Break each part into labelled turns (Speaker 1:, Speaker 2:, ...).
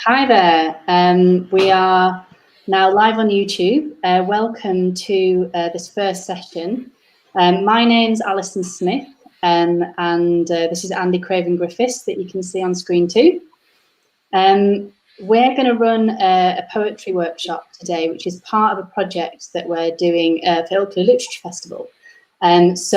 Speaker 1: Hi there. We are now live on YouTube. Welcome to this first session. My name's Alison Smith, and this is Andy Craven Griffiths that you can see on screen too. We're going to run a poetry workshop today, which is part of a project that we're doing for Ilkley Literature Festival. As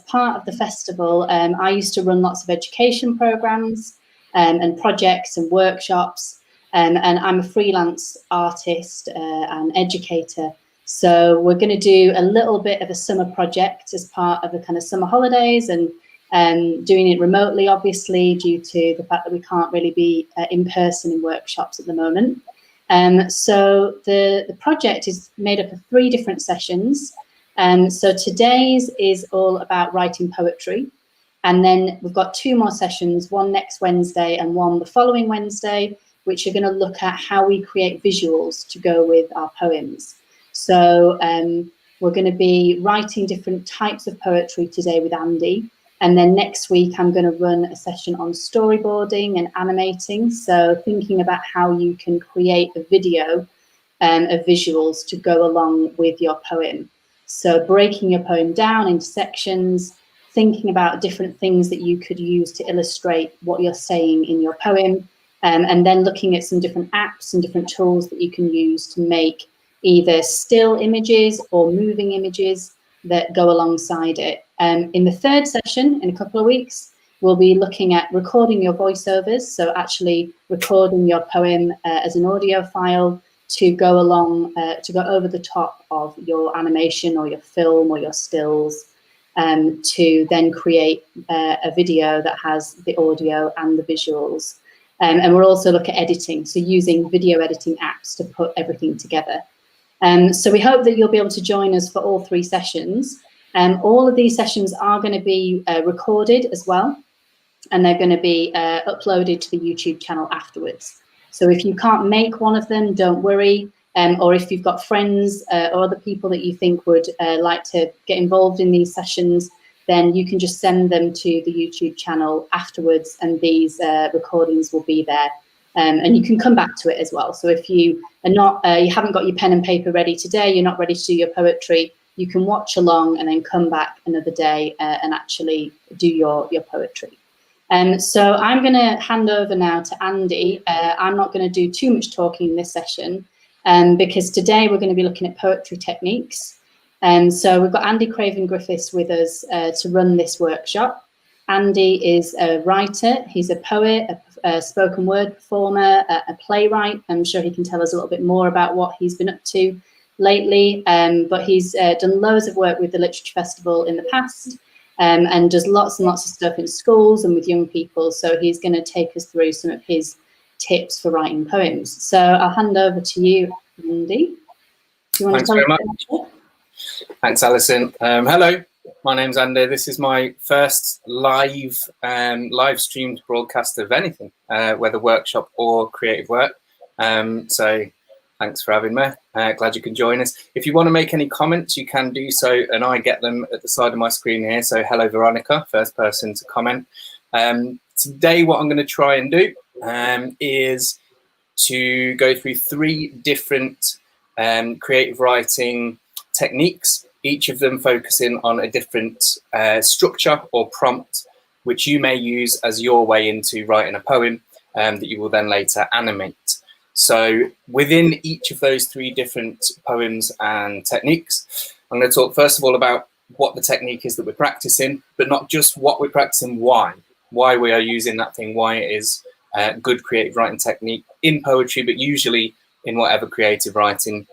Speaker 1: part of the festival, I used to run lots of education programs and projects and workshops, and I'm a freelance artist and educator. So we're going to do a little bit of a summer project as part of the kind of summer holidays, and doing it remotely, obviously, due to the fact that we can't really be in person in workshops at the moment. So the project is made up of 3 different sessions. So today's is all about writing poetry. And then we've got 2 more sessions, one next Wednesday and one the following Wednesday, which are going to look at how we create visuals to go with our poems. So we're going to be writing different types of poetry today with Andy. And then next week, I'm going to run a session on storyboarding and animating. So thinking about how you can create a video of visuals to go along with your poem. So breaking your poem down into sections, thinking about different things that you could use to illustrate what you're saying in your poem, and then looking at some different apps and different tools that you can use to make either still images or moving images that go alongside it. In the 3rd session, in a couple of weeks, we'll be looking at recording your voiceovers, so actually recording your poem as an audio file to go along, to go over the top of your animation or your film or your stills, to then create a video that has the audio and the visuals. And we'll also look at editing, so using video editing apps to put everything together. So we hope that you'll be able to join us for all 3 sessions. All of these sessions are going to be recorded as well, and they're going to be uploaded to the YouTube channel afterwards. So if you can't make one of them, don't worry. Or if you've got friends or other people that you think would like to get involved in these sessions, then you can just send them to the YouTube channel afterwards, and these recordings will be there. And you can come back to it as well. So if you are not, you haven't got your pen and paper ready today, you're not ready to do your poetry, you can watch along and then come back another day and actually do your poetry. So I'm going to hand over now to Andy. I'm not going to do too much talking in this session because today we're going to be looking at poetry techniques. So we've got Andy Craven Griffiths with us to run this workshop. Andy is a writer, he's a poet, a spoken word performer, a playwright. I'm sure he can tell us a little bit more about what he's been up to lately, but he's done loads of work with the Literature Festival in the past, and does lots and lots of stuff in schools and with young people. So he's going to take us through some of his tips for writing poems. So I'll hand over to you, Andy. Do you want
Speaker 2: Thanks very much. Thanks, Alison. Hello, my name's Andy. This is my first live streamed broadcast of anything, whether workshop or creative work. So thanks for having me. Glad you can join us. If you want to make any comments, you can do so, and I get them at the side of my screen here. So hello, Veronica, first person to comment. Today, what I'm going to try and do is to go through 3 different creative writing techniques, each of them focusing on a different structure or prompt, which you may use as your way into writing a poem that you will then later animate. So within each of those 3 different poems and techniques, I'm going to talk first of all about what the technique is that we're practicing, but not just what we're practicing, why we are using that thing, why it is good creative writing technique in poetry, but usually in whatever creative writing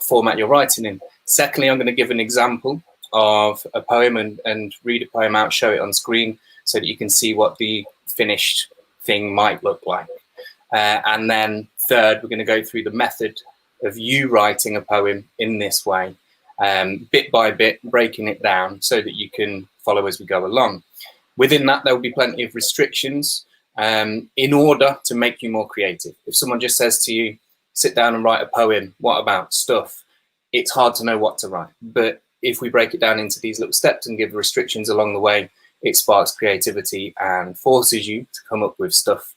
Speaker 2: format you're writing in. Secondly, I'm going to give an example of a poem and read a poem out, show it on screen so that you can see what the finished thing might look like. And then third, we're going to go through the method of you writing a poem in this way, bit by bit, breaking it down so that you can follow as we go along. Within that, there will be plenty of restrictions in order to make you more creative. If someone just says to you, sit down and write a poem, what about stuff? It's hard to know what to write. But if we break it down into these little steps and give restrictions along the way, it sparks creativity and forces you to come up with stuff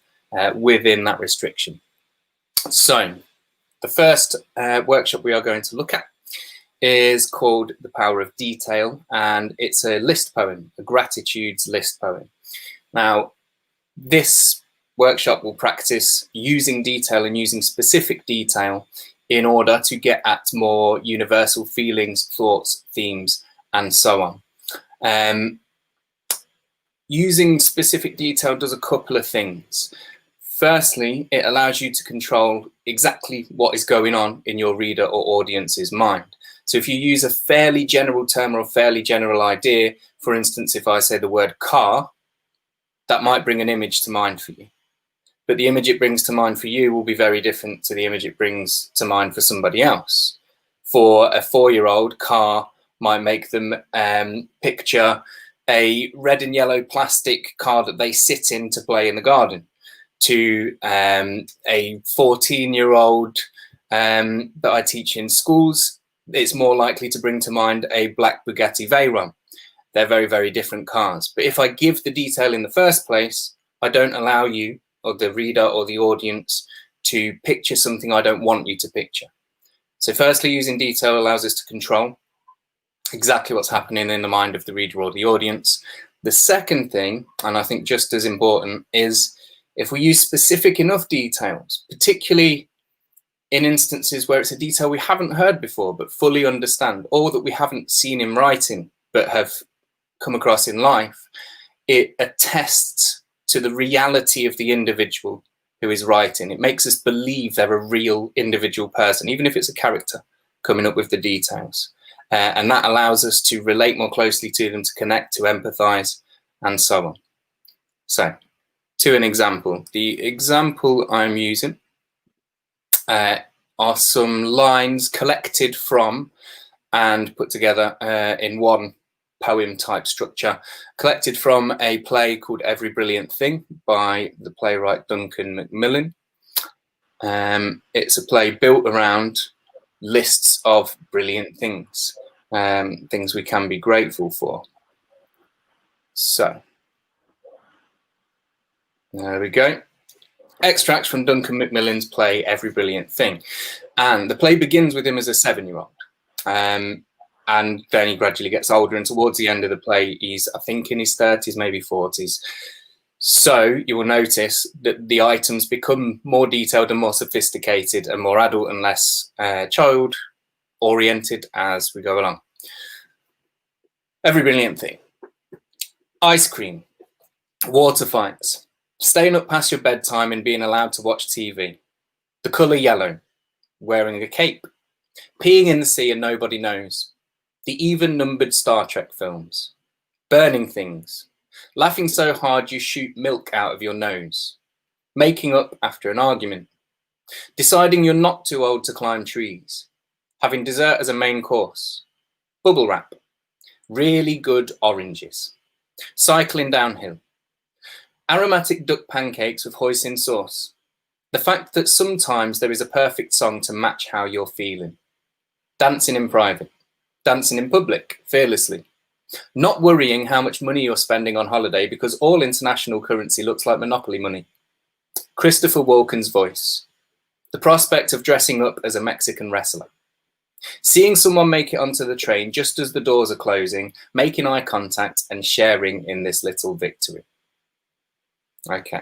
Speaker 2: within that restriction. So the first workshop we are going to look at is called The Power of Detail, and it's a list poem, a gratitudes list poem. Now, this workshop will practice using detail and using specific detail in order to get at more universal feelings, thoughts, themes, and so on. Using specific detail does a couple of things. Firstly, it allows you to control exactly what is going on in your reader or audience's mind. So if you use a fairly general term or a fairly general idea, for instance, if I say the word car, that might bring an image to mind for you. But the image it brings to mind for you will be very different to the image it brings to mind for somebody else. For a 4-year-old, car might make them picture a red and yellow plastic car that they sit in to play in the garden. To a 14-year-old that I teach in schools, it's more likely to bring to mind a black Bugatti Veyron. They're very, very different cars. But if I give the detail in the first place, I don't allow you or the reader or the audience to picture something I don't want you to picture. So firstly, using detail allows us to control exactly what's happening in the mind of the reader or the audience. The second thing, and I think just as important, is if we use specific enough details, particularly in instances where it's a detail we haven't heard before but fully understand, or that we haven't seen in writing but have come across in life, it attests to the reality of the individual who is writing. It makes us believe they're a real individual person, even if it's a character coming up with the details. And that allows us to relate more closely to them, to connect, to empathize, and so on. So, to an example. The example I'm using are some lines collected from and put together in one poem type structure, collected from a play called Every Brilliant Thing by the playwright Duncan Macmillan. It's a play built around lists of brilliant things, things we can be grateful for. So, there we go. Extracts from Duncan Macmillan's play Every Brilliant Thing. And the play begins with him as a 7-year-old. And then he gradually gets older, and towards the end of the play, he's, I think, in his 30s, maybe 40s. So you will notice that the items become more detailed and more sophisticated and more adult and less child-oriented as we go along. Every Brilliant Thing. Ice cream. Water fights. Staying up past your bedtime and being allowed to watch TV. The colour yellow. Wearing a cape. Peeing in the sea and nobody knows. The even-numbered Star Trek films. Burning things. Laughing so hard you shoot milk out of your nose. Making up after an argument. Deciding you're not too old to climb trees. Having dessert as a main course. Bubble wrap. Really good oranges. Cycling downhill. Aromatic duck pancakes with hoisin sauce. The fact that sometimes there is a perfect song to match how you're feeling. Dancing in private. Dancing in public, fearlessly. Not worrying how much money you're spending on holiday because all international currency looks like Monopoly money. Christopher Walken's voice. The prospect of dressing up as a Mexican wrestler. Seeing someone make it onto the train just as the doors are closing, making eye contact and sharing in this little victory. Okay.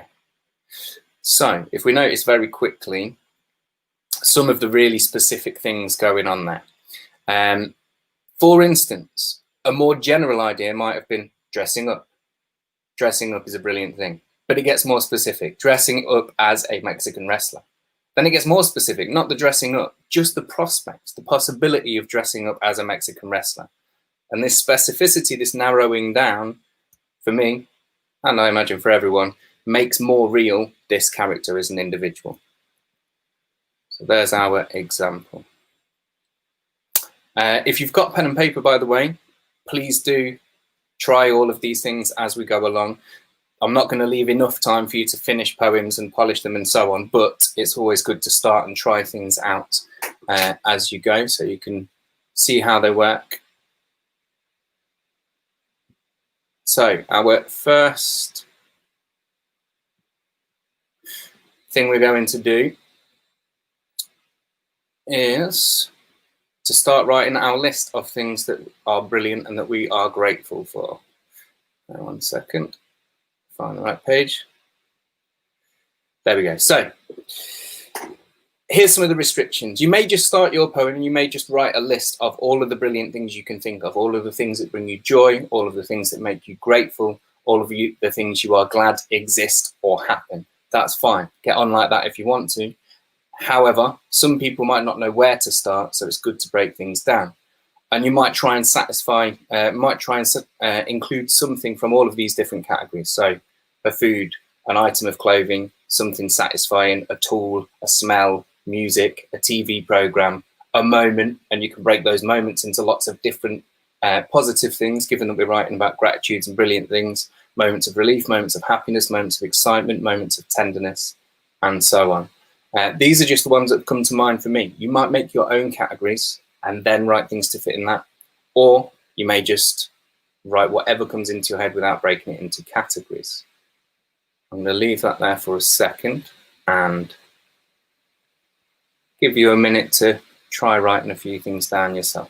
Speaker 2: So, if we notice very quickly, some of the really specific things going on there. For instance, a more general idea might have been dressing up. Dressing up is a brilliant thing, but it gets more specific. Dressing up as a Mexican wrestler. Then it gets more specific, not the dressing up, just the prospect, the possibility of dressing up as a Mexican wrestler. And this specificity, this narrowing down, for me, and I imagine for everyone, makes more real this character as an individual. So there's our example. If you've got pen and paper, by the way, please do try all of these things as we go along. I'm not going to leave enough time for you to finish poems and polish them and so on, but it's always good to start and try things out as you go so you can see how they work. So our first thing we're going to do is to start writing our list of things that are brilliant and that we are grateful for. Now, 1 second, find the right page. There we go. So here's some of the restrictions. You may just start your poem and you may just write a list of all of the brilliant things you can think of, all of the things that bring you joy, all of the things that make you grateful, all of the things you are glad exist or happen. That's fine. Get on like that if you want to. However, some people might not know where to start, so it's good to break things down. And you might try and include something from all of these different categories. So a food, an item of clothing, something satisfying, a tool, a smell, music, a TV program, a moment, and you can break those moments into lots of different positive things, given that we're writing about gratitudes and brilliant things, moments of relief, moments of happiness, moments of excitement, moments of tenderness, and so on. These are just the ones that come to mind for me. You might make your own categories and then write things to fit in that, or you may just write whatever comes into your head without breaking it into categories. I'm going to leave that there for a second and give you a minute to try writing a few things down yourself.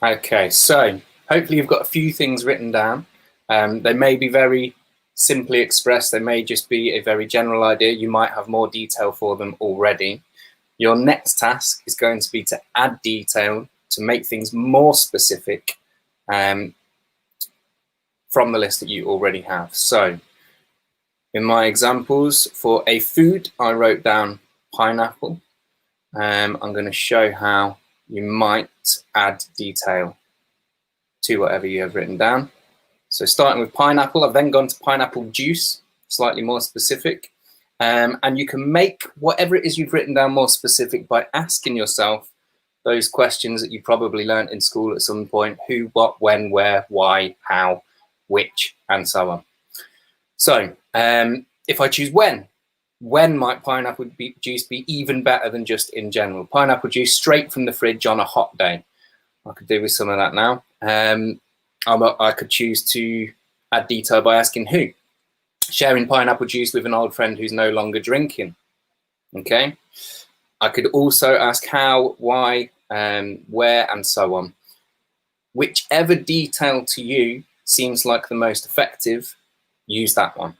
Speaker 2: Okay, so hopefully you've got a few things written down. They may be very simply expressed. They may just be a very general idea. You might have more detail for them already. Your next task is going to be to add detail to make things more specific from the list that you already have. So in my examples, for a food, I wrote down pineapple. I'm going to show how you might add detail to whatever you have written down. So starting with pineapple, I've then gone to pineapple juice, slightly more specific. And you can make whatever it is you've written down more specific by asking yourself those questions that you probably learned in school at some point: who, what, when, where, why, how, which, and so on. So if I choose when might pineapple juice be even better than just in general? Pineapple juice straight from the fridge on a hot day. I could do with some of that now. I could choose to add detail by asking who. Sharing pineapple juice with an old friend who's no longer drinking. Okay. I could also ask how, why, where, and so on. Whichever detail to you seems like the most effective, use that one.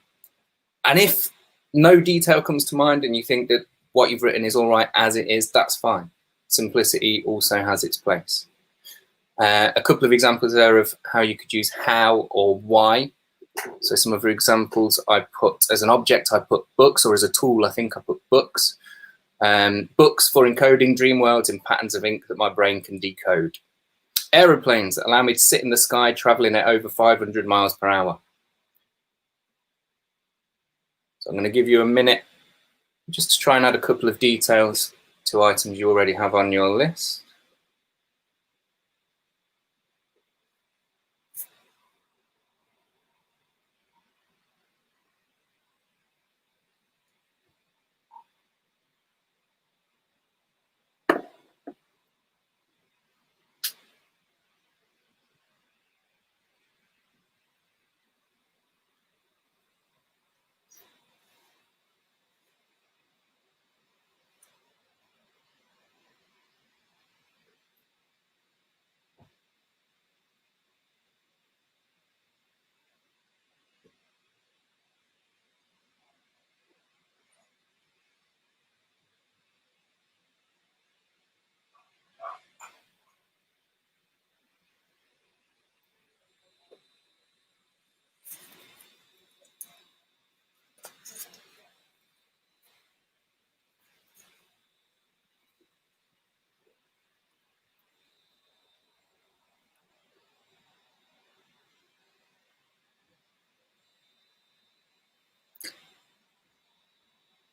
Speaker 2: And if no detail comes to mind and you think that what you've written is all right as it is, that's fine. Simplicity also has its place. A couple of examples there of how you could use how or why. So some of the examples I put as an object, I put books, or as a tool, I think I put books. Books for encoding dream worlds in patterns of ink that my brain can decode. Aeroplanes that allow me to sit in the sky traveling at over 500 miles per hour. So I'm going to give you a minute just to try and add a couple of details to items you already have on your list.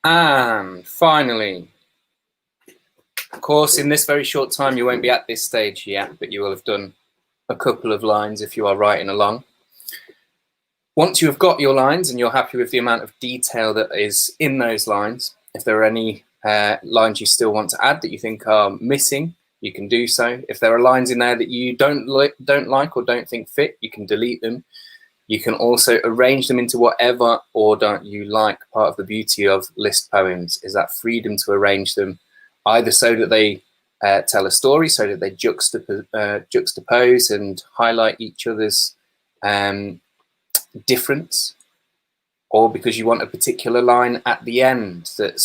Speaker 2: And finally, of course, in this very short time, you won't be at this stage yet, but you will have done a couple of lines if you are writing along. Once you have got your lines and you're happy with the amount of detail that is in those lines, if there are any lines you still want to add that you think are missing, you can do so. If there are lines in there that you don't like or don't think fit, you can delete them. You can also arrange them into whatever order you like. Part of the beauty of list poems is that freedom to arrange them either so that they tell a story, so that they juxtapose and highlight each other's difference, or because you want a particular line at the end that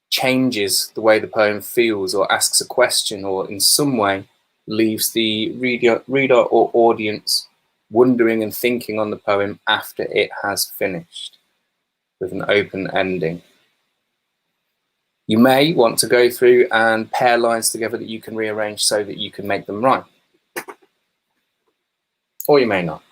Speaker 2: changes the way the poem feels or asks a question or in some way leaves the reader or audience wondering and thinking on the poem after it has finished with an open ending. You may want to go through and pair lines together that you can rearrange so that you can make them rhyme. Or you may not.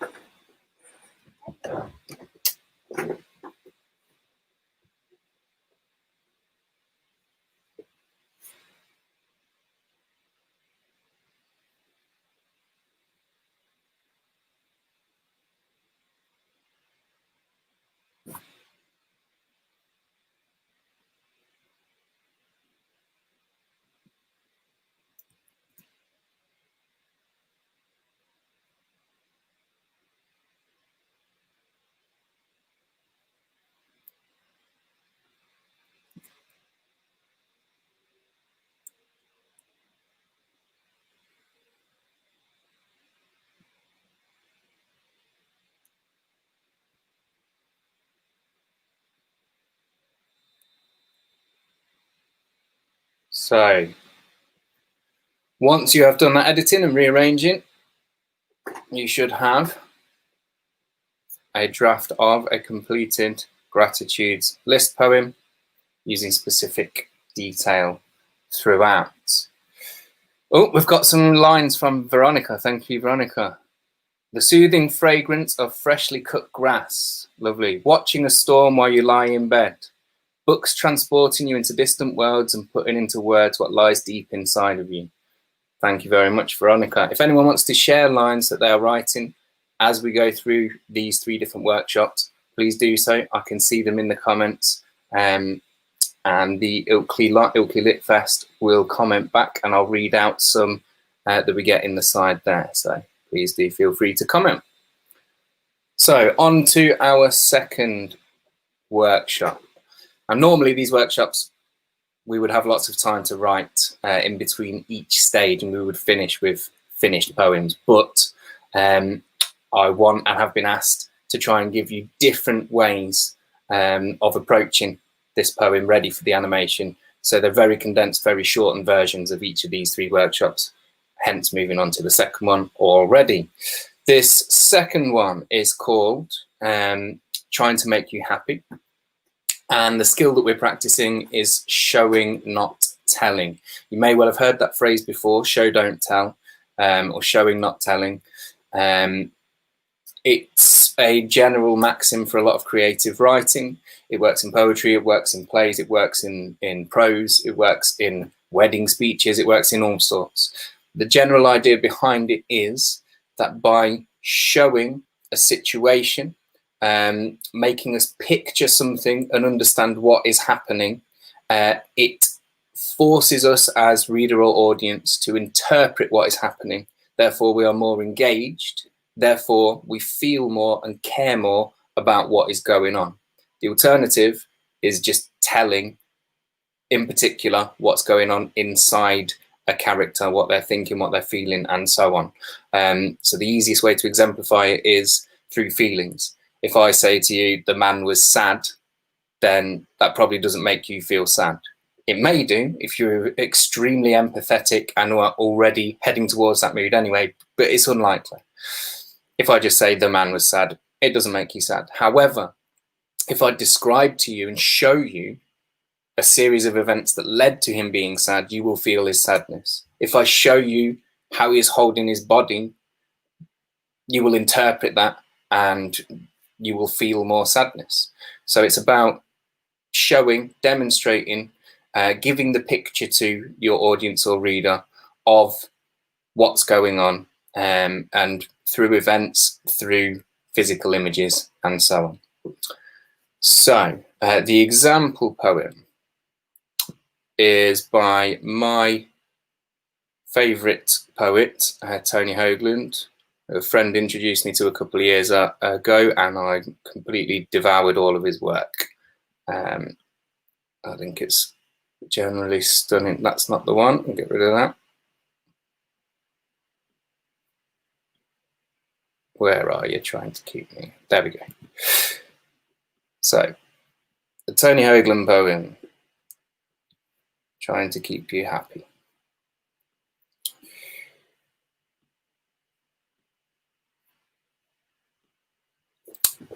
Speaker 2: So once you have done that editing and rearranging, you should have a draft of a completed gratitudes list poem using specific detail throughout. Oh, we've got some lines from Veronica. Thank you, Veronica. The soothing fragrance of freshly cut grass. Lovely. Watching a storm while you lie in bed. Books transporting you into distant worlds and putting into words what lies deep inside of you. Thank you very much, Veronica. If anyone wants to share lines that they are writing as we go through these 3 different workshops, please do so. I can see them in the comments. And the Ilkley Lit Fest will comment back, and I'll read out some that we get in the side there. So please do feel free to comment. So on to our second workshop. And normally these workshops, we would have lots of time to write in between each stage, and we would finish with finished poems. But I want and have been asked to try and give you different ways of approaching this poem ready for the animation. So they're very condensed, very shortened versions of each of these 3 workshops, hence moving on to the second one already. This second one is called Trying to Make You Happy. And the skill that we're practicing is showing, not telling. You may well have heard that phrase before, show, don't tell, or showing, not telling. It's a general maxim for a lot of creative writing. It works in poetry, it works in plays, it works in prose, it works in wedding speeches, it works in all sorts. The general idea behind it is that by showing a situation, making us picture something and understand what is happening, it forces us as reader or audience to interpret what is happening. Therefore, we are more engaged. Therefore, we feel more and care more about what is going on. The alternative is just telling, in particular, what's going on inside a character, what they're thinking, what they're feeling, and so on. So the easiest way to exemplify it is through feelings. If I say to you, the man was sad, then that probably doesn't make you feel sad. It may do if you're extremely empathetic and are already heading towards that mood anyway, but it's unlikely. If I just say the man was sad, it doesn't make you sad. However, if I describe to you and show you a series of events that led to him being sad, you will feel his sadness. If I show you how he is holding his body, you will interpret that and you will feel more sadness. So it's about showing, demonstrating, giving the picture to your audience or reader of what's going on, and through events, through physical images, and so on. So the example poem is by my favourite poet, Tony Hoagland. A friend introduced me to a couple of years ago, and I completely devoured all of his work. I think it's generally stunning. That's not the one. I'll get rid of that. Where are you trying to keep me? There we go. So, the Tony Hoagland poem, Trying to Keep You Happy.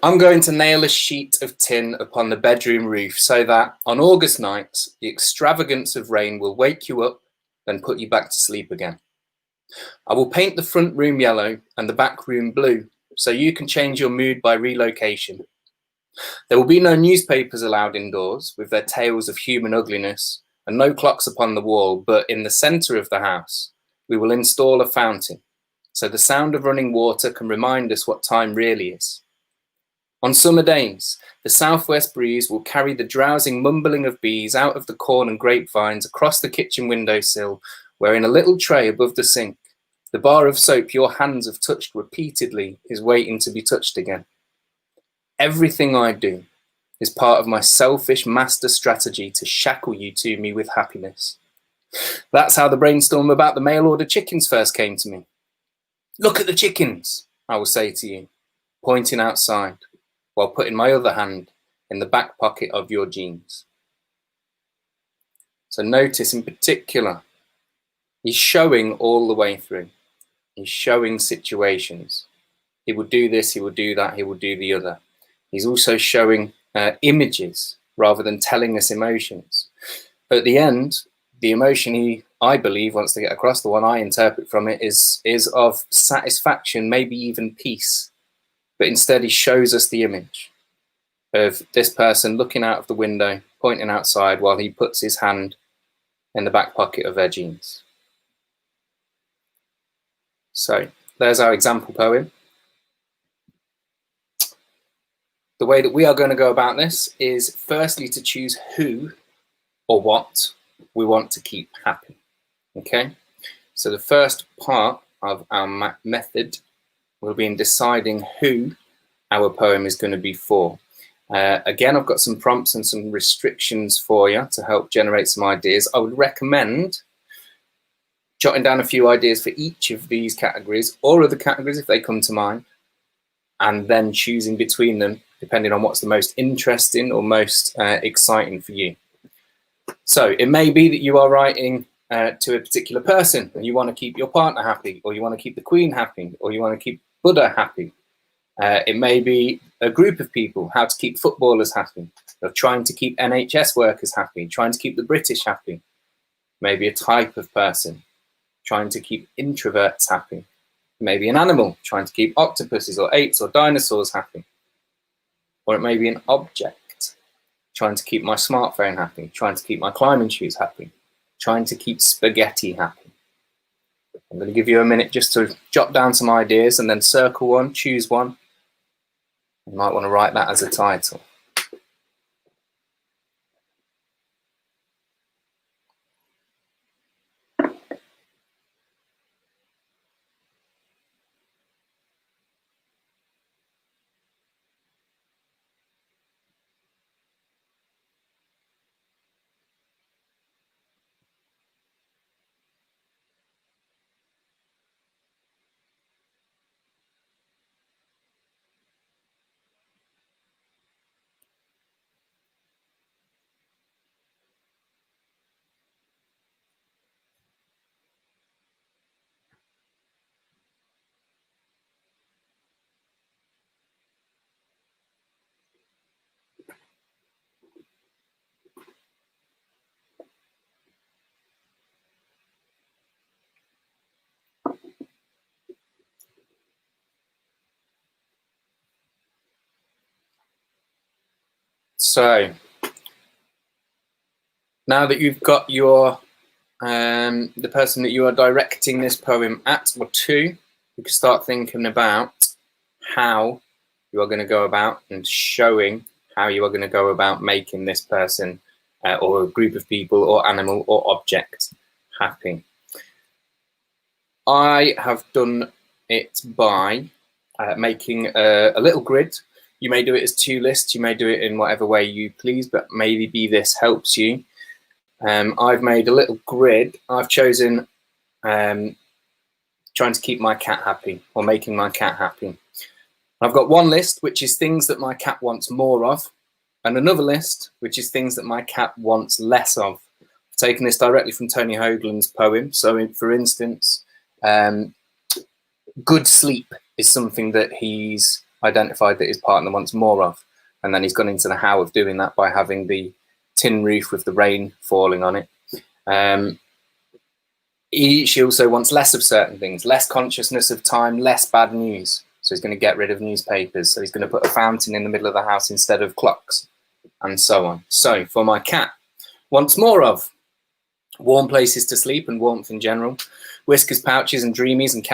Speaker 2: I'm going to nail a sheet of tin upon the bedroom roof so that on August nights, the extravagance of rain will wake you up, then put you back to sleep again. I will paint the front room yellow and the back room blue so you can change your mood by relocation. There will be no newspapers allowed indoors with their tales of human ugliness and no clocks upon the wall, but in the centre of the house, we will install a fountain so the sound of running water can remind us what time really is. On summer days, the southwest breeze will carry the drowsing mumbling of bees out of the corn and grapevines across the kitchen windowsill, where in a little tray above the sink, the bar of soap your hands have touched repeatedly is waiting to be touched again. Everything I do is part of my selfish master strategy to shackle you to me with happiness. That's how the brainstorm about the mail-order chickens first came to me. Look at the chickens, I will say to you, pointing outside, while putting my other hand in the back pocket of your jeans. So notice in particular, he's showing all the way through. He's showing situations. He will do this, he will do that, he will do the other. He's also showing images rather than telling us emotions. But at the end, the emotion he, I believe, wants to get across, the one I interpret from it, is of satisfaction, maybe even peace. But instead he shows us the image of this person looking out of the window, pointing outside while he puts his hand in the back pocket of their jeans. So there's our example poem. The way that we are going to go about this is firstly to choose who or what we want to keep happy. Okay, so the first part of our method will be in deciding who our poem is going to be for. Again, I've got some prompts and some restrictions for you to help generate some ideas. I would recommend jotting down a few ideas for each of these categories or other categories if they come to mind, and then choosing between them depending on what's the most interesting or most exciting for you. So it may be that you are writing to a particular person and you want to keep your partner happy, or you want to keep the Queen happy, or you want to keep Buddha happy. It may be a group of people, how to keep footballers happy, or trying to keep NHS workers happy, trying to keep the British happy. Maybe a type of person, trying to keep introverts happy. Maybe an animal, trying to keep octopuses or apes or dinosaurs happy. Or it may be an object, trying to keep my smartphone happy, trying to keep my climbing shoes happy, trying to keep spaghetti happy. I'm going to give you a minute just to jot down some ideas and then circle one, choose one. You might want to write that as a title. So Now that you've got your the person that you are directing this poem at or to, you can start thinking about how you are going to go about and showing how you are going to go about making this person or a group of people or animal or object happy. I have done it by making a little grid. You may do it as 2 lists, you may do it in whatever way you please, but maybe this helps you. I've made a little grid. I've chosen trying to keep my cat happy or making my cat happy. I've got one list, which is things that my cat wants more of, and another list, which is things that my cat wants less of. I've taken this directly from Tony Hoagland's poem. So, for instance, good sleep is something that he's identified that his partner wants more of. And then he's gone into the how of doing that by having the tin roof with the rain falling on it. She also wants less of certain things, less consciousness of time, less bad news. So he's going to get rid of newspapers. So he's going to put a fountain in the middle of the house instead of clocks, and so on. So for my cat, wants more of warm places to sleep and warmth in general, whiskers, pouches, and dreamies and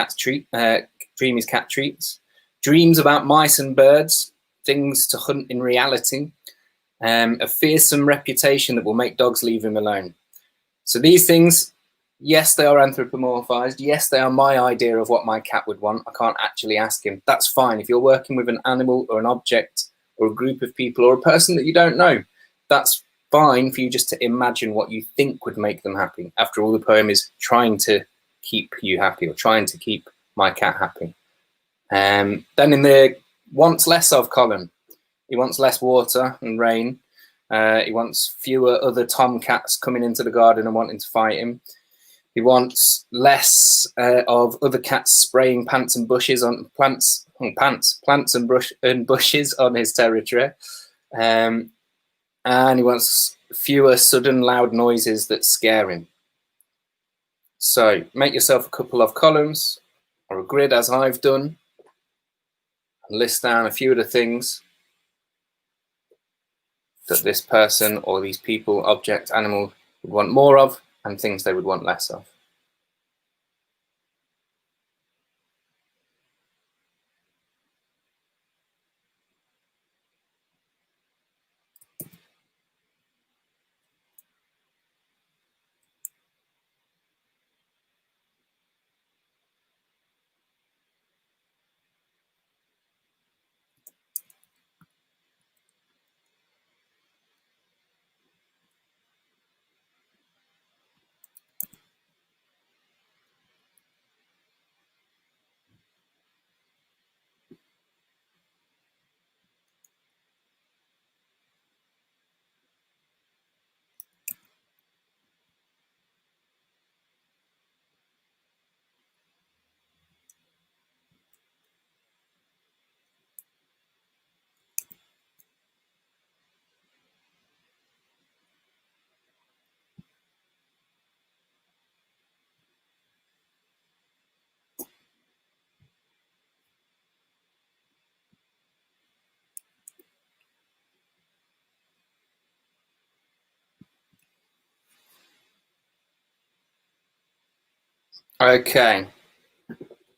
Speaker 2: dreamies cat treats, dreams about mice and birds, things to hunt in reality, a fearsome reputation that will make dogs leave him alone. So these things, yes, they are anthropomorphized. Yes, they are my idea of what my cat would want. I can't actually ask him. That's fine. If you're working with an animal or an object or a group of people or a person that you don't know, that's fine for you just to imagine what you think would make them happy. After all, the poem is trying to keep you happy or trying to keep my cat happy. Then in the wants less of column, he wants less water and rain. He wants fewer other tomcats coming into the garden and wanting to fight him. He wants less of other cats spraying plants and bushes on bushes on his territory. And he wants fewer sudden loud noises that scare him. So make yourself a couple of columns or a grid as I've done, and list down a few of the things that this person or these people, object, animal would want more of, and things they would want less of. Okay,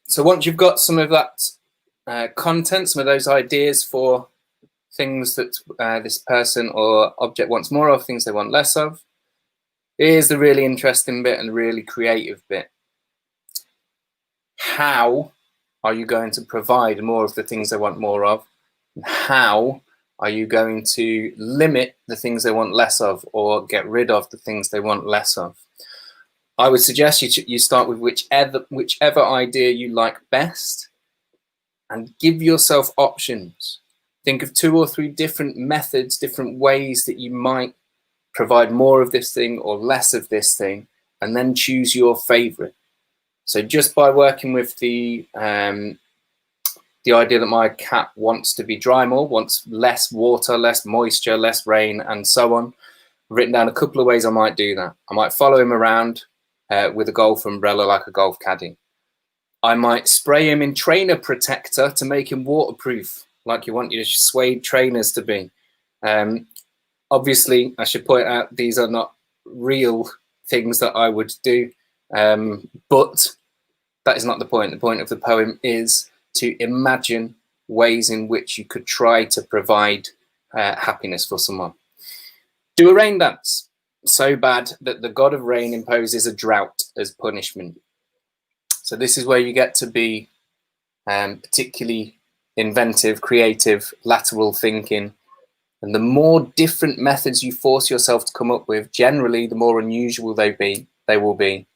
Speaker 2: so once you've got some of that content, some of those ideas for things that this person or object wants more of, things they want less of, here's the really interesting bit and really creative bit. How are you going to provide more of the things they want more of? How are you going to limit the things they want less of or get rid of the things they want less of? I would suggest you start with whichever idea you like best and give yourself options. Think of 2 or 3 different methods, different ways that you might provide more of this thing or less of this thing, and then choose your favorite. So just by working with the idea that my cat wants to be dry more, wants less water, less moisture, less rain, and so on, I've written down a couple of ways I might do that. I might follow him around with a golf umbrella like a golf caddy. I might spray him in trainer protector to make him waterproof, like you want your suede trainers to be. Obviously, I should point out these are not real things that I would do, but that is not the point. The point of the poem is to imagine ways in which you could try to provide happiness for someone. Do a rain dance so bad that the god of rain imposes a drought as punishment. So this is where you get to be particularly inventive, creative, lateral thinking. And the more different methods you force yourself to come up with, generally, the more unusual they will be.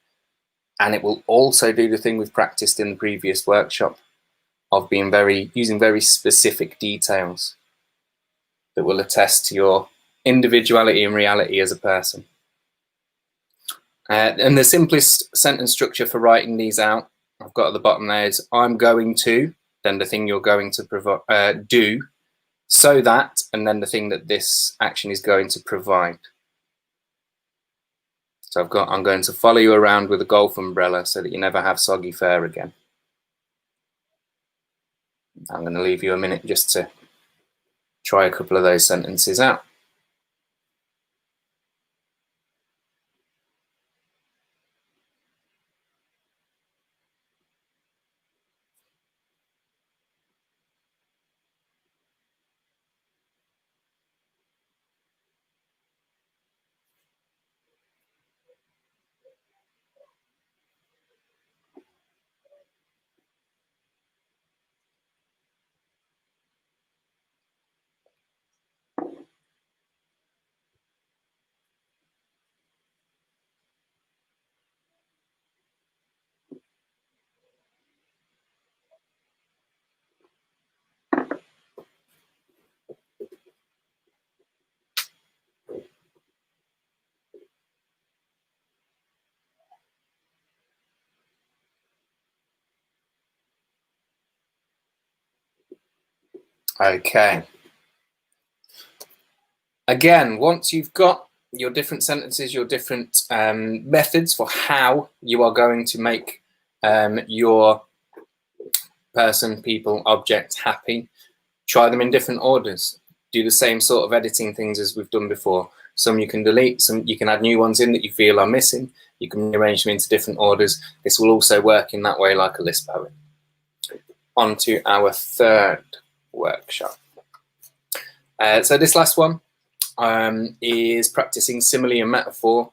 Speaker 2: And it will also do the thing we've practiced in the previous workshop of using very specific details that will attest to your individuality and reality as a person. And the simplest sentence structure for writing these out, I've got at the bottom there, is I'm going to, then the thing you're going to do, so that, and then the thing that this action is going to provide. So I'm going to follow you around with a golf umbrella so that you never have soggy fur again. I'm going to leave you a minute just to try a couple of those sentences out. Okay. Again, once you've got your different sentences, your different methods for how you are going to make your person, people, object happy, try them in different orders. Do the same sort of editing things as we've done before. Some you can delete, some you can add new ones in that you feel are missing. You can arrange them into different orders. This will also work in that way like a list poem. On to our third workshop. So this last one is practicing simile and metaphor.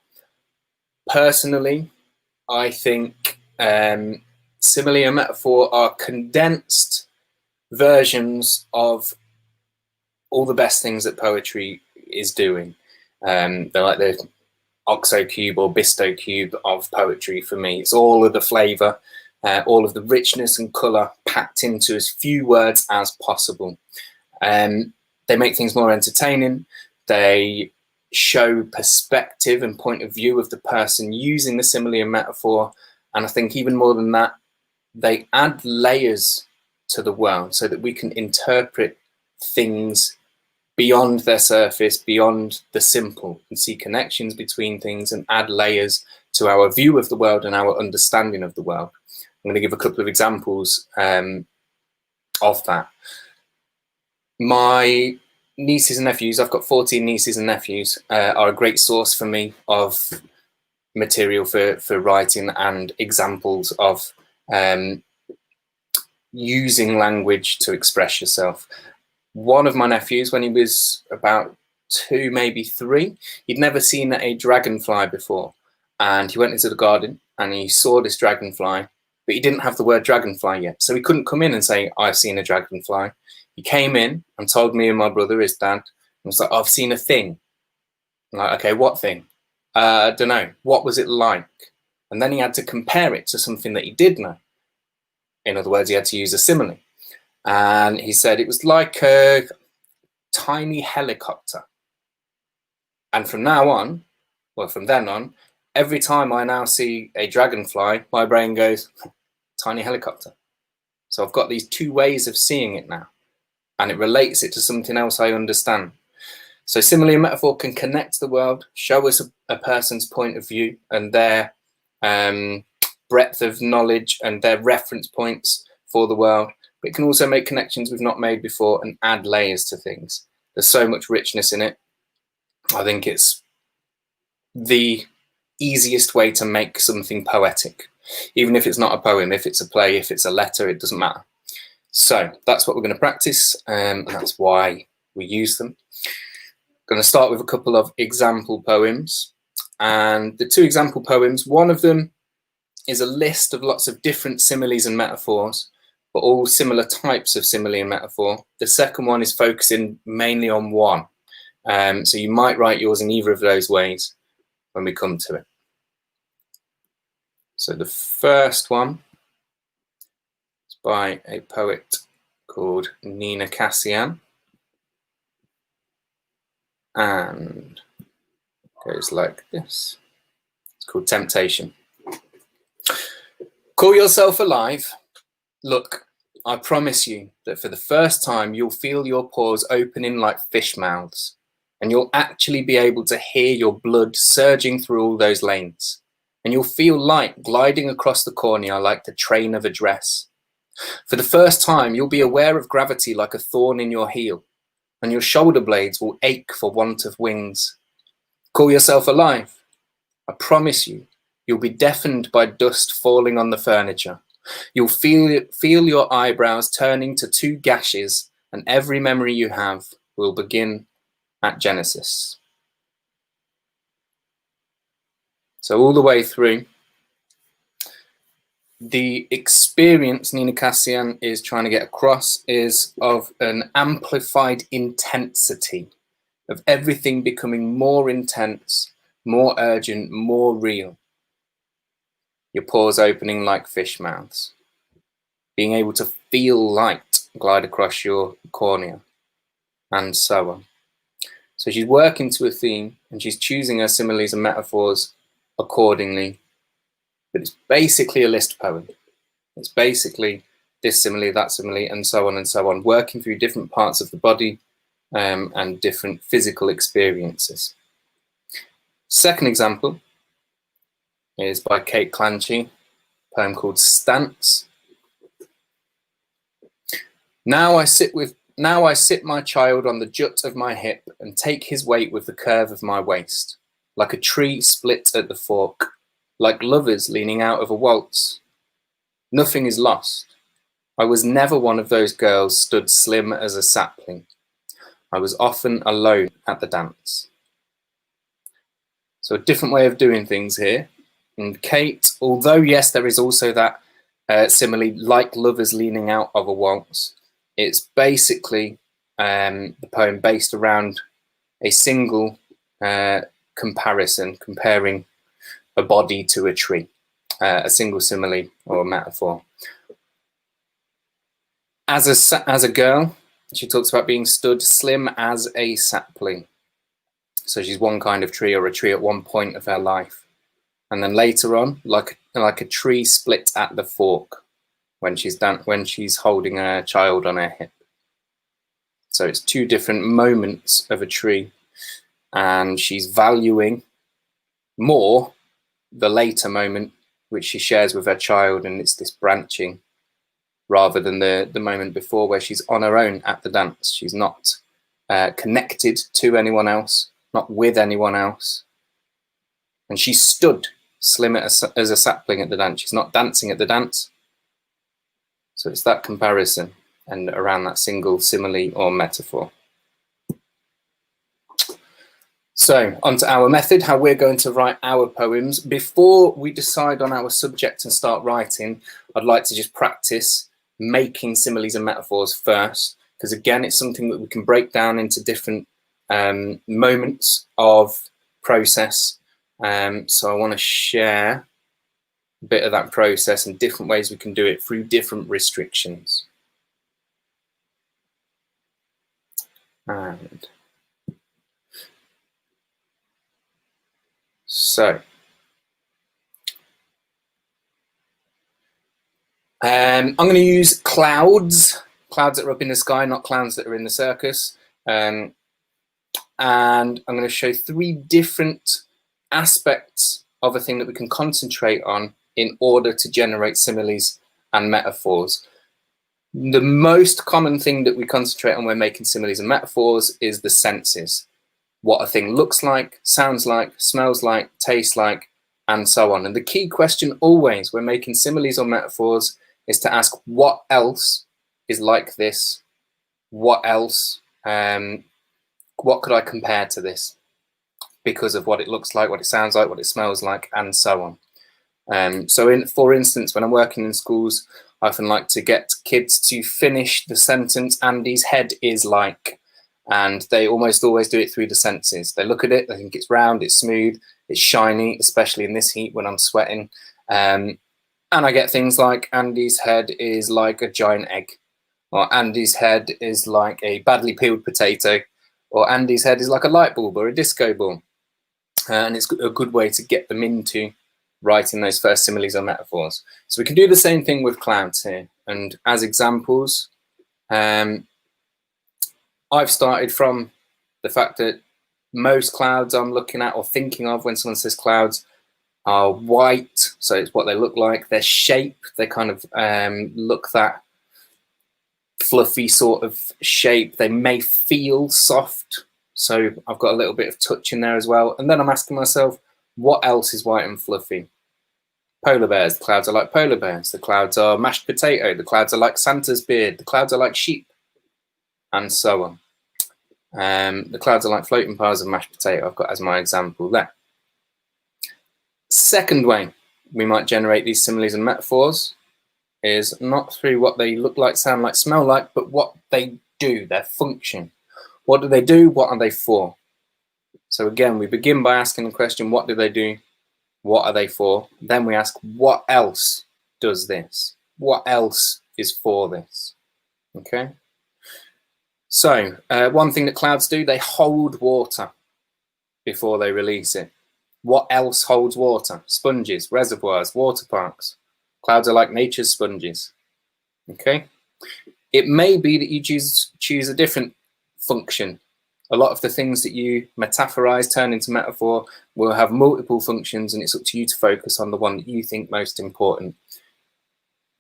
Speaker 2: Personally, I think simile and metaphor are condensed versions of all the best things that poetry is doing. They're like the OXO cube or Bisto cube of poetry for me. It's all of the flavour, all of the richness and colour packed into as few words as possible. They make things more entertaining. They show perspective and point of view of the person using the simile and metaphor. And I think even more than that, they add layers to the world so that we can interpret things beyond their surface, beyond the simple, and see connections between things and add layers to our view of the world and our understanding of the world. I'm going to give a couple of examples of that. My nieces and nephews, I've got 14 nieces and nephews, are a great source for me of material for writing and examples of using language to express yourself. One of my nephews, when he was about 2, maybe 3, he'd never seen a dragonfly before. And he went into the garden and he saw this dragonfly, but he didn't have the word dragonfly yet. So he couldn't come in and say, I've seen a dragonfly. He came in and told me and my brother, his dad, and was like, I've seen a thing. I'm like, okay, what thing? I don't know. What was it like? And then he had to compare it to something that he did know. In other words, he had to use a simile. And he said it was like a tiny helicopter. And from now on, well, from then on, every time I now see a dragonfly, my brain goes, tiny helicopter. So I've got these 2 ways of seeing it now. And it relates it to something else I understand. So simile and metaphor can connect the world, show us a person's point of view and their breadth of knowledge and their reference points for the world. But it can also make connections we've not made before and add layers to things. There's so much richness in it. I think it's the easiest way to make something poetic, even if it's not a poem, if it's a play, if it's a letter, it doesn't matter. So that's what we're going to practice, and that's why we use them. I'm going to start with a couple of example poems, and the two example poems, one of them is a list of lots of different similes and metaphors, but all similar types of simile and metaphor. The second one is focusing mainly on one. So you might write yours in either of those ways when we come to it. So the first one is by a poet called Nina Cassian, and goes like this. It's called Temptation. Call yourself alive. Look, I promise you that for the first time you'll feel your pores opening like fish mouths, and you'll actually be able to hear your blood surging through all those lanes, and you'll feel light gliding across the cornea like the train of a dress. For the first time you'll be aware of gravity like a thorn in your heel, and your shoulder blades will ache for want of wings. Call yourself alive. I promise you, you'll be deafened by dust falling on the furniture. You'll feel your eyebrows turning to two gashes, and every memory you have will begin at Genesis. So all the way through, the experience Nina Cassian is trying to get across is of an amplified intensity, of everything becoming more intense, more urgent, more real. Your pores opening like fish mouths, being able to feel light glide across your cornea, and so on. So she's working to a theme, and she's choosing her similes and metaphors accordingly, but it's basically a list poem. It's basically this simile, that simile, and so on, working through different parts of the body and different physical experiences. Second example is by Kate Clanchy, a poem called Stance. Now I sit my child on the jut of my hip and take his weight with the curve of my waist, like a tree split at the fork, like lovers leaning out of a waltz. Nothing is lost. I was never one of those girls stood slim as a sapling. I was often alone at the dance. So a different way of doing things here. And Kate, although yes, there is also that simile, like lovers leaning out of a waltz, it's basically the poem based around a single comparison, comparing a body to a tree, a single simile or metaphor. As a girl, she talks about being stood slim as a sapling. So she's one kind of tree, or a tree at one point of her life. And then later on, like a tree split at the fork, when she's holding her child on her hip. So it's two different moments of a tree, and she's valuing more the later moment, which she shares with her child, and it's this branching, rather than the moment before where she's on her own at the dance. She's not connected to anyone else, not with anyone else. And she stood slim as a sapling at the dance. She's not dancing at the dance. So it's that comparison and around that single simile or metaphor. So onto our method, how we're going to write our poems. Before we decide on our subject and start writing, I'd like to just practice making similes and metaphors first, because again, it's something that we can break down into different moments of process. So I want to share a bit of that process and different ways we can do it through different restrictions. And so I'm going to use clouds that are up in the sky, not clowns that are in the circus. And I'm going to show three different aspects of a thing that we can concentrate on in order to generate similes and metaphors. The most common thing that we concentrate on when making similes and metaphors is the senses. what a thing looks like, sounds like, smells like, tastes like, and so on. And the key question always when making similes or metaphors is to ask, what else is like this? What else? What could I compare to this? Because of what it looks like, what it sounds like, what it smells like, and so on. For instance, when I'm working in schools, I often like to get kids to finish the sentence, Andy's head is like, and they almost always do it through the senses. They look at it, they think it's round, it's smooth, it's shiny, especially in this heat when I'm sweating. And I get things like, Andy's head is like a giant egg, or Andy's head is like a badly peeled potato, or Andy's head is like a light bulb or a disco ball. And it's a good way to get them into writing those first similes or metaphors. So we can do the same thing with clouds here. And as examples, I've started from the fact that most clouds I'm looking at or thinking of when someone says clouds are white. So it's what they look like. Their shape, they kind of look that fluffy sort of shape. They may feel soft. So I've got a little bit of touch in there as well. And then I'm asking myself, what else is white and fluffy? Polar bears. The clouds are like polar bears. The clouds are mashed potato. The clouds are like Santa's beard. The clouds are like sheep, and so on. The clouds are like floating piles of mashed potato. I've got as my example there. Second way we might generate these similes and metaphors is not through what they look like, sound like, smell like, but what they do, their function. What do they do? What are they for? So again, we begin by asking the question, what do they do? What are they for? Then we ask, what else does this? What else is for this? Okay. So one thing that clouds do, they hold water before they release it. What else holds water? Sponges, reservoirs, water parks. Clouds are like nature's sponges. Okay. It may be that you choose a different function. A lot of the things that you metaphorize, turn into metaphor, will have multiple functions, and it's up to you to focus on the one that you think most important.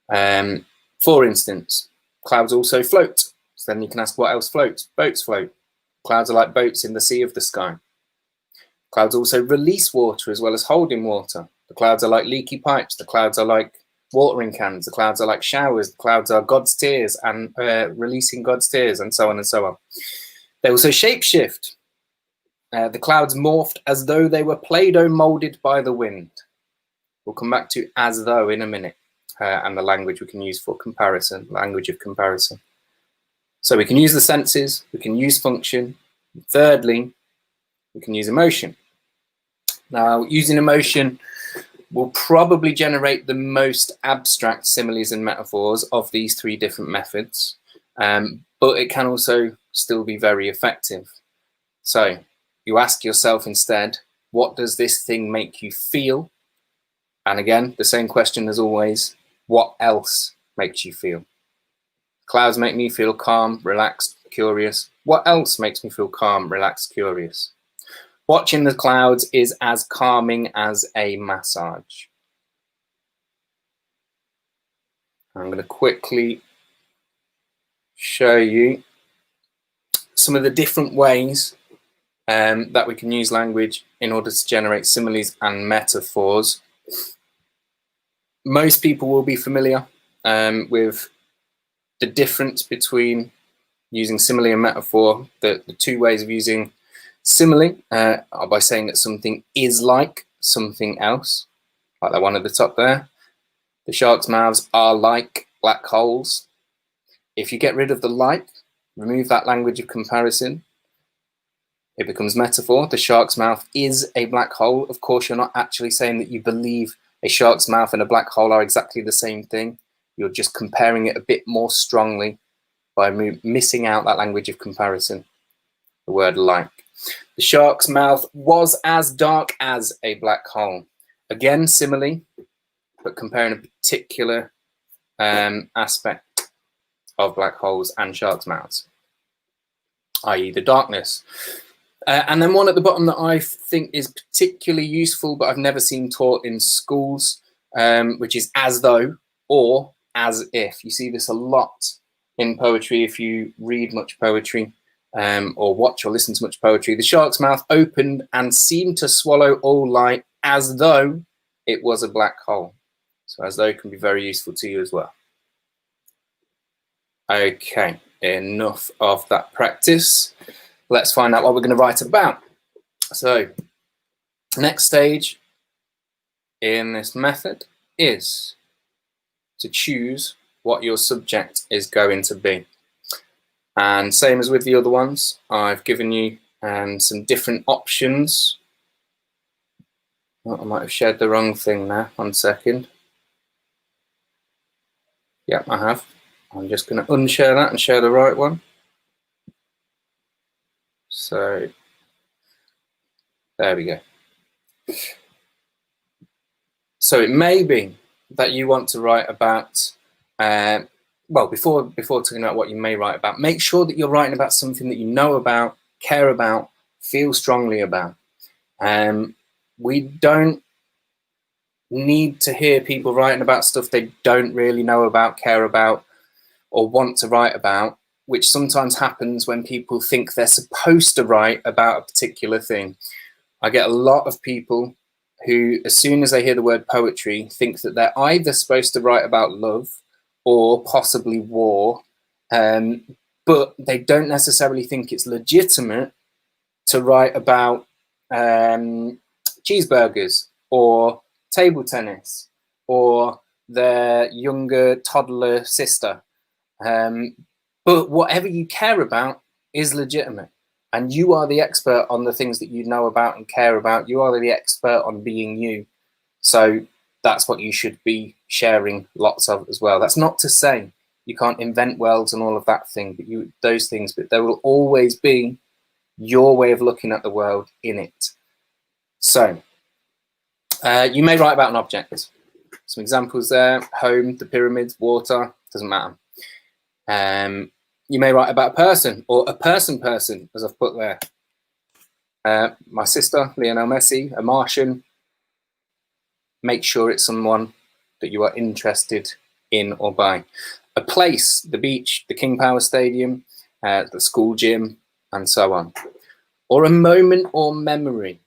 Speaker 2: For instance, clouds also float. So then you can ask, what else floats? Boats float. Clouds are like boats in the sea of the sky. Clouds also release water as well as holding water. The clouds are like leaky pipes. The clouds are like watering cans. The clouds are like showers. The clouds are God's tears and releasing God's tears, and so on and so on. They also shapeshift. The clouds morphed as though they were Play-Doh molded by the wind. We'll come back to as though in a minute, and the language we can use for comparison, language of comparison. So we can use the senses, we can use function. And thirdly, we can use emotion. Now, using emotion will probably generate the most abstract similes and metaphors of these three different methods, but it can also still be very effective. So you ask yourself instead, what does this thing make you feel? And again, the same question as always, what else makes you feel? Clouds make me feel calm, relaxed, curious. What else makes me feel calm, relaxed, curious? Watching the clouds is as calming as a massage. I'm going to quickly show you some of the different ways that we can use language in order to generate similes and metaphors. Most people will be familiar with the difference between using simile and metaphor. The two ways of using simile are by saying that something is like something else, like that one at the top there. The shark's mouths are like black holes. If you get rid of the like, remove that language of comparison, it becomes metaphor. The shark's mouth is a black hole. Of course, you're not actually saying that you believe a shark's mouth and a black hole are exactly the same thing. You're just comparing it a bit more strongly by missing out that language of comparison, the word like. The shark's mouth was as dark as a black hole. Again, simile, but comparing a particular aspect of black holes and sharks' mouths, i.e. the darkness. And then one at the bottom that I think is particularly useful, but I've never seen taught in schools, which is as though or as if. You see this a lot in poetry if you read much poetry. or watch or listen to much poetry. The shark's mouth opened and seemed to swallow all light as though it was a black hole. So as though can be very useful to you as well. Okay, enough of that practice. Let's find out what we're going to write about. So, next stage in this method is to choose what your subject is going to be. And same as with the other ones, I've given you some different options. Oh, I might have shared the wrong thing there. 1 second. Yeah, I have. I'm just going to unshare that and share the right one. So, there we go. So it may be that you want to write about, well, before talking about what you may write about, make sure that you're writing about something that you know about, care about, feel strongly about. We don't need to hear people writing about stuff they don't really know about, care about, or want to write about, which sometimes happens when people think they're supposed to write about a particular thing. I get a lot of people who, as soon as they hear the word poetry, think that they're either supposed to write about love or possibly war, but they don't necessarily think it's legitimate to write about cheeseburgers or table tennis or their younger toddler sister. But whatever you care about is legitimate. And you are the expert on the things that you know about and care about. You are the expert on being you. So that's what you should be sharing lots of as well. That's not to say you can't invent worlds and all of that thing, but those things, but there will always be your way of looking at the world in it. So you may write about an object. Some examples there: home, the pyramids, water, doesn't matter. You may write about a person or a person, as I've put there. My sister, Lionel Messi, a Martian. Make sure it's someone that you are interested in or by. A place, the beach, the King Power Stadium, the school gym, and so on. Or a moment or memory.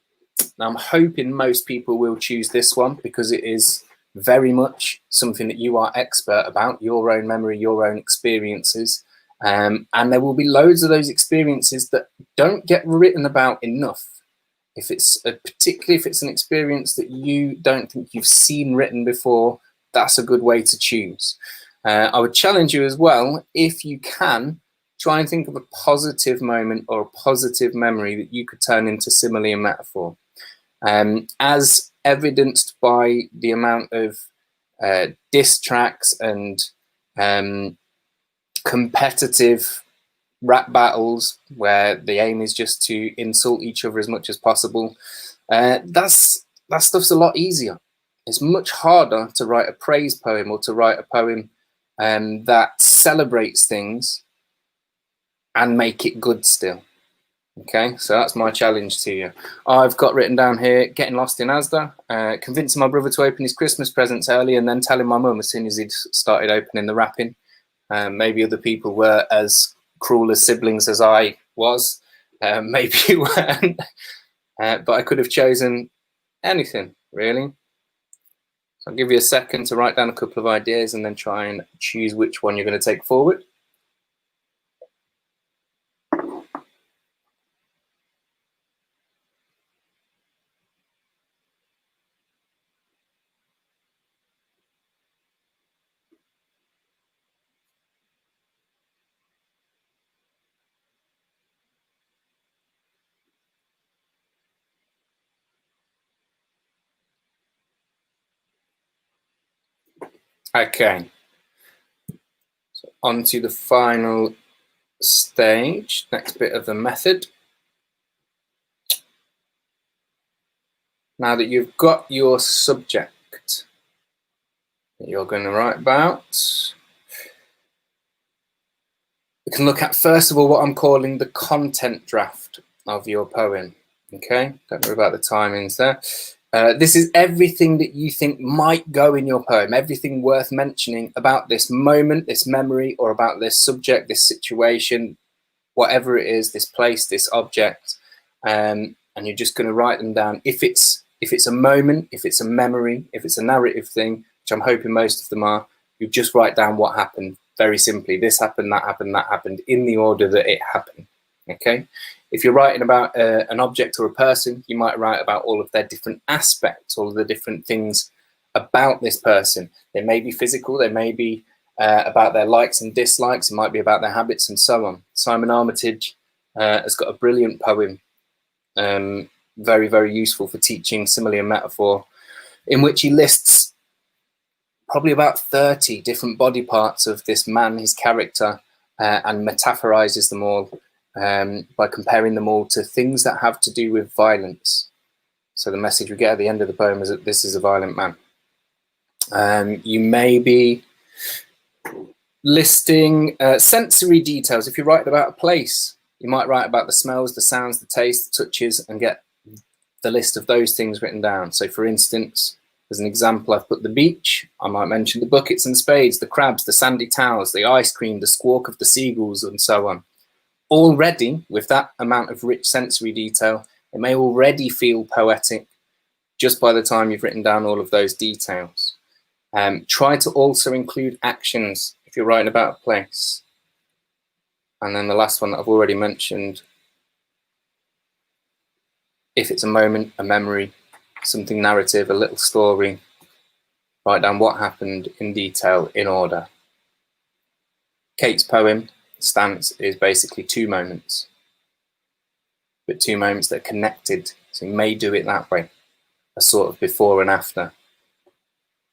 Speaker 2: Now, I'm hoping most people will choose this one because it is very much something that you are expert about, your own memory, your own experiences. And there will be loads of those experiences that don't get written about enough. Particularly if it's an experience that you don't think you've seen written before, that's a good way to choose. I would challenge you as well, if you can, try and think of a positive moment or a positive memory that you could turn into simile and metaphor. As evidenced by the amount of diss tracks and competitive rap battles where the aim is just to insult each other as much as possible, that stuff's a lot easier. It's much harder to write a praise poem or to write a poem that celebrates things and make it good still. Okay, so that's my challenge to you. I've got written down here: getting lost in Asda, convincing my brother to open his Christmas presents early, and then telling my mum as soon as he'd started opening the wrapping. Maybe other people were as cruel as siblings as I was. Maybe you weren't. But I could have chosen anything, really. So I'll give you a second to write down a couple of ideas and then try and choose which one you're going to take forward. Okay, so on to the final stage, next bit of the method. Now that you've got your subject that you're going to write about, we can look at, first of all, what I'm calling the content draft of your poem. Okay, don't worry about the timings there. This is everything that you think might go in your poem, everything worth mentioning about this moment, this memory, or about this subject, this situation, whatever it is, this place, this object, and you're just going to write them down. If it's a moment, if it's a memory, if it's a narrative thing, which I'm hoping most of them are, you just write down what happened very simply. This happened, that happened, that happened, in the order that it happened. Okay. If you're writing about an object or a person, you might write about all of their different aspects, all of the different things about this person. They may be physical, they may be about their likes and dislikes, it might be about their habits and so on. Simon Armitage has got a brilliant poem, very, very useful for teaching simile and metaphor, in which he lists probably about 30 different body parts of this man, his character, and metaphorizes them all by comparing them all to things that have to do with violence. So the message we get at the end of the poem is that this is a violent man. You may be listing sensory details. If you're writing about a place, you might write about the smells, the sounds, the taste, the touches, and get the list of those things written down. So for instance, as an example, I've put the beach. I might mention the buckets and spades, the crabs, the sandy towels, the ice cream, the squawk of the seagulls, and so on. Already, with that amount of rich sensory detail, it may already feel poetic just by the time you've written down all of those details. Try to also include actions if you're writing about a place. And then the last one that I've already mentioned, if it's a moment, a memory, something narrative, a little story, write down what happened in detail, in order. Kate's poem, Stance, is basically two moments, but two moments that are connected. So you may do it that way, a sort of before and after.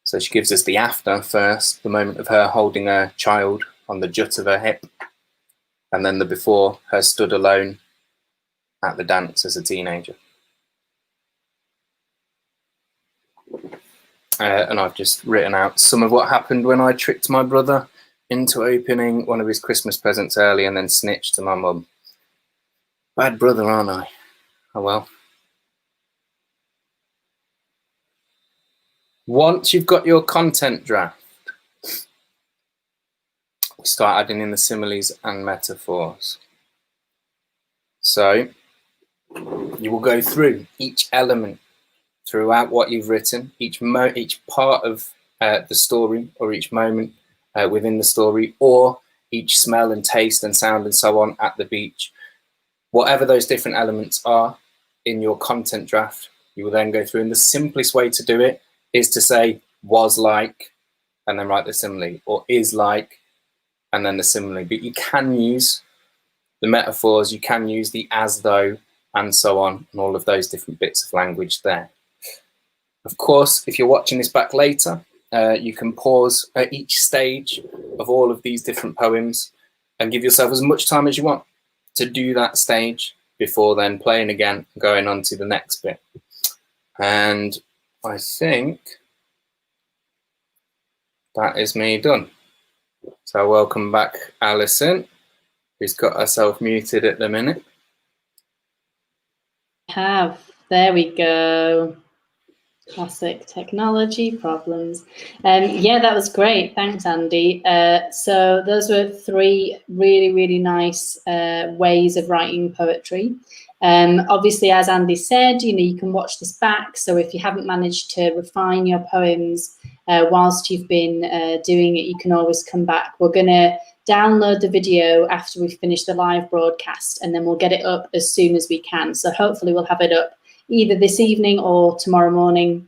Speaker 2: So she gives us the after first, the moment of her holding her child on the jut of her hip, and then the before, her stood alone at the dance as a teenager. And I've just written out some of what happened when I tricked my brother into opening one of his Christmas presents early and then snitched to my mum. Bad brother, aren't I? Oh well. Once you've got your content draft, we start adding in the similes and metaphors. So you will go through each element throughout what you've written, each part of the story, or each moment within the story, or each smell and taste and sound and so on at the beach. Whatever those different elements are in your content draft, you will then go through, and the simplest way to do it is to say was like, and then write the simile, or is like, and then the simile. But you can use the metaphors, you can use the as though, and so on, and all of those different bits of language there. Of course, if you're watching this back later, you can pause at each stage of all of these different poems and give yourself as much time as you want to do that stage before then playing again and going on to the next bit. And I think that is me done. So welcome back, Alison, who's got herself muted at the minute.
Speaker 1: There we go. Classic technology problems. Yeah, that was great. Thanks, Andy. So those were three really, really nice ways of writing poetry. Obviously, as Andy said, you can watch this back. So if you haven't managed to refine your poems whilst you've been doing it, you can always come back. We're going to download the video after we've finished the live broadcast, and then we'll get it up as soon as we can. So hopefully we'll have it up either this evening or tomorrow morning.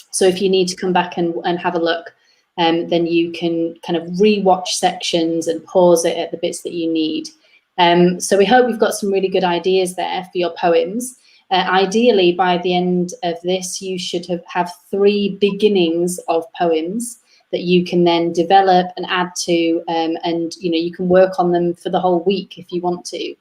Speaker 1: So if you need to come back and have a look, then you can kind of re-watch sections and pause it at the bits that you need. So we hope you've got some really good ideas there for your poems. Ideally, by the end of this, you should have 3 beginnings of poems that you can then develop and add to, and you can work on them for the whole week if you want to.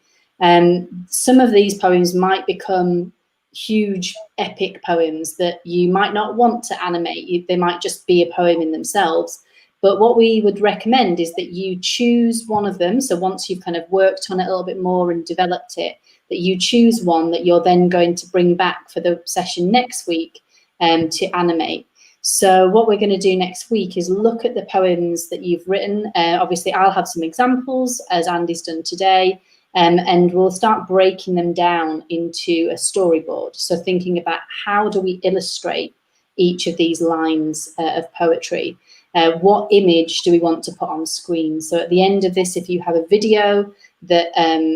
Speaker 1: Some of these poems might become huge epic poems that you might not want to animate. They might just be a poem in themselves. But what we would recommend is that you choose one of them. So once you've kind of worked on it a little bit more and developed it, that you choose one that you're then going to bring back for the session next week to animate. So what we're going to do next week is look at the poems that you've written. Obviously, I'll have some examples, as Andy's done today. And we'll start breaking them down into a storyboard. So thinking about how do we illustrate each of these lines of poetry? What image do we want to put on screen? So at the end of this, if you have a video that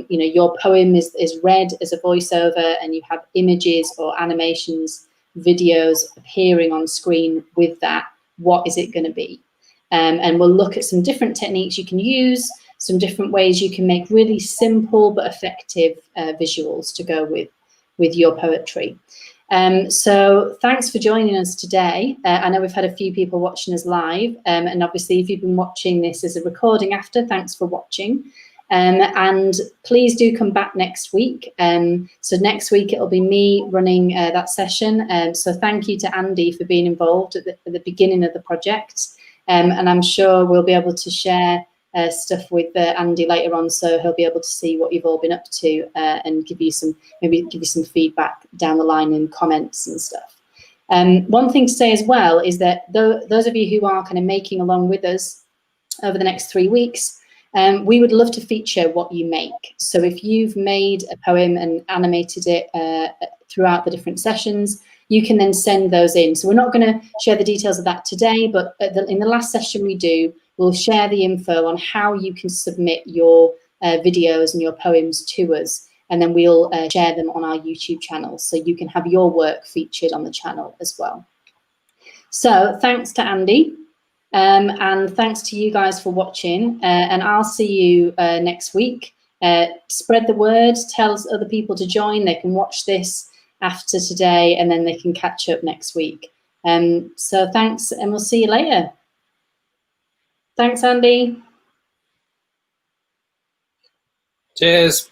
Speaker 1: your poem is read as a voiceover, and you have images or animations, videos appearing on screen with that, what is it going to be? And we'll look at some different techniques you can use, some different ways you can make really simple but effective visuals to go with your poetry. So thanks for joining us today. I know we've had a few people watching us live, and obviously if you've been watching this as a recording after, thanks for watching. And please do come back next week. So next week it'll be me running that session. So thank you to Andy for being involved at the beginning of the project. And I'm sure we'll be able to share stuff with Andy later on, so he'll be able to see what you've all been up to and maybe give you some feedback down the line in comments and stuff. One thing to say as well is that those of you who are kind of making along with us over the next 3 weeks, we would love to feature what you make. So if you've made a poem and animated it throughout the different sessions, you can then send those in. So we're not going to share the details of that today, but in the last session we'll share the info on how you can submit your videos and your poems to us, and then we'll share them on our YouTube channel, so you can have your work featured on the channel as well. So thanks to Andy, and thanks to you guys for watching, and I'll see you next week. Spread the word, tell other people to join. They can watch this after today, and then they can catch up next week. So thanks, and we'll see you later. Thanks, Andy.
Speaker 2: Cheers.